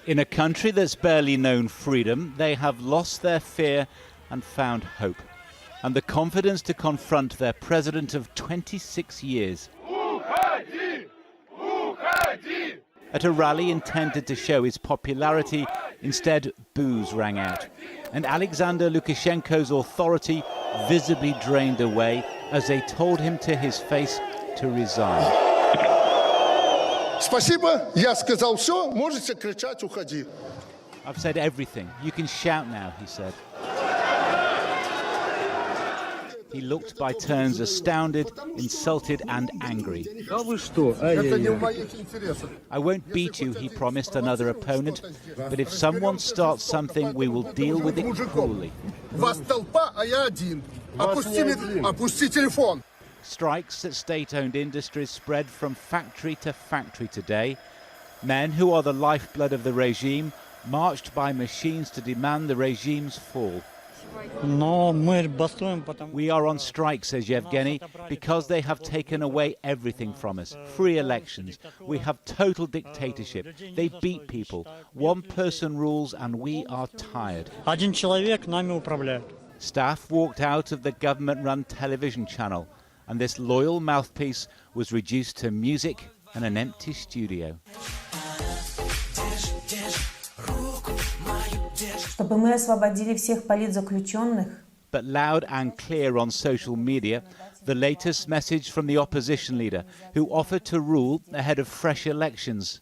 In a country that's barely known freedom, they have lost their fear and found hope, and the confidence to confront their president of 26 years. At a rally intended to show his popularity, instead boos rang out, and Alexander Lukashenko's authority visibly drained away as they told him to his face to resign. Спасибо, я сказал все, можете кричать, уходи. I've said everything. You can shout now, he said. He looked by turns astounded, insulted and angry. I won't beat you, he promised another opponent, but if someone starts something, we will deal with it cruelly. Strikes at state-owned industries spread from factory to factory today. Men who are the lifeblood of the regime marched by machines to demand the regime's fall. We are on strike, says Yevgeny, because they have taken away everything from us. Free elections. We have total dictatorship. They beat people. One person rules and we are tired. Staff walked out of the government-run television channel, and this loyal mouthpiece was reduced to music and an empty studio. But loud and clear on social media, the latest message from the opposition leader, who offered to rule ahead of fresh elections.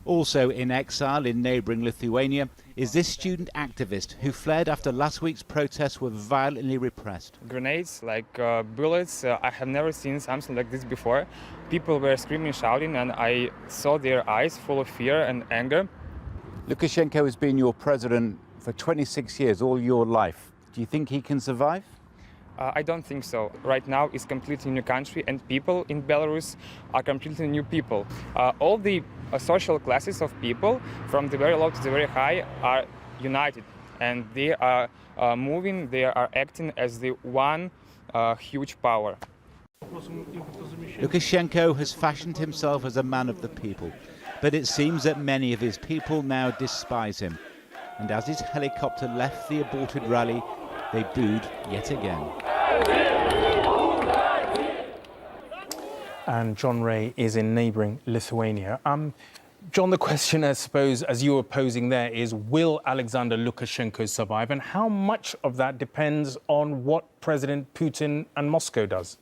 Also in exile in neighbouring Lithuania is this student activist who fled after last week's protests were violently repressed. Grenades, like bullets, I have never seen something like this before. People were screaming, shouting, and I saw their eyes full of fear and anger. Lukashenko has been your president for 26 years, all your life. Do you think he can survive? I don't think so. Right now it's completely new country, and people in Belarus are completely new people. All the social classes of people, from the very low to the very high, are united, and they are moving, they are acting as the one huge power. Lukashenko has fashioned himself as a man of the people, but it seems that many of his people now despise him. And as his helicopter left the aborted rally, they booed yet again. And John Ray is in neighbouring Lithuania. John, the question, I suppose, as you were posing there, is will Alexander Lukashenko survive? And how much of that depends on what President Putin and Moscow does?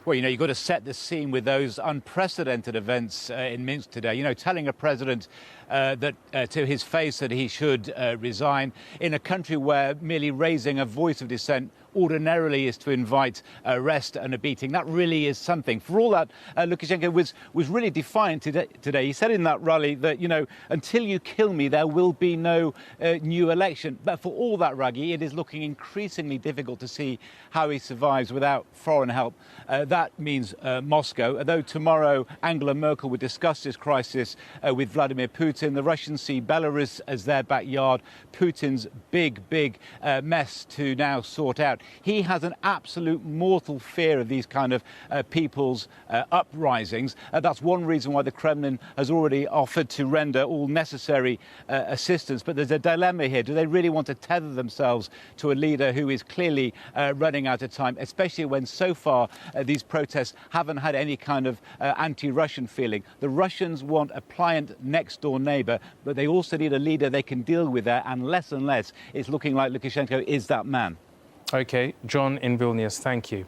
Well, you know, you've got to set the scene with those unprecedented events in Minsk today. You know, telling a president that to his face that he should resign in a country where merely raising a voice of dissent ordinarily is to invite arrest and a beating. That really is something. For all that, Lukashenko was really defiant today. He said in that rally that, you know, until you kill me, there will be no new election. But for all that, Raggi, it is looking increasingly difficult to see how he survives without foreign help. That means Moscow. Although tomorrow Angela Merkel will discuss this crisis with Vladimir Putin, the Russians see Belarus as their backyard. Putin's big mess to now sort out. He has an absolute mortal fear of these kind of people's uprisings. That's one reason why the Kremlin has already offered to render all necessary assistance. But there's a dilemma here. Do they really want to tether themselves to a leader who is clearly running out of time, especially when so far these protests haven't had any kind of anti-Russian feeling? The Russians want a pliant next-door neighbour, but they also need a leader they can deal with there, and less it's looking like Lukashenko is that man. OK, John in Vilnius, thank you.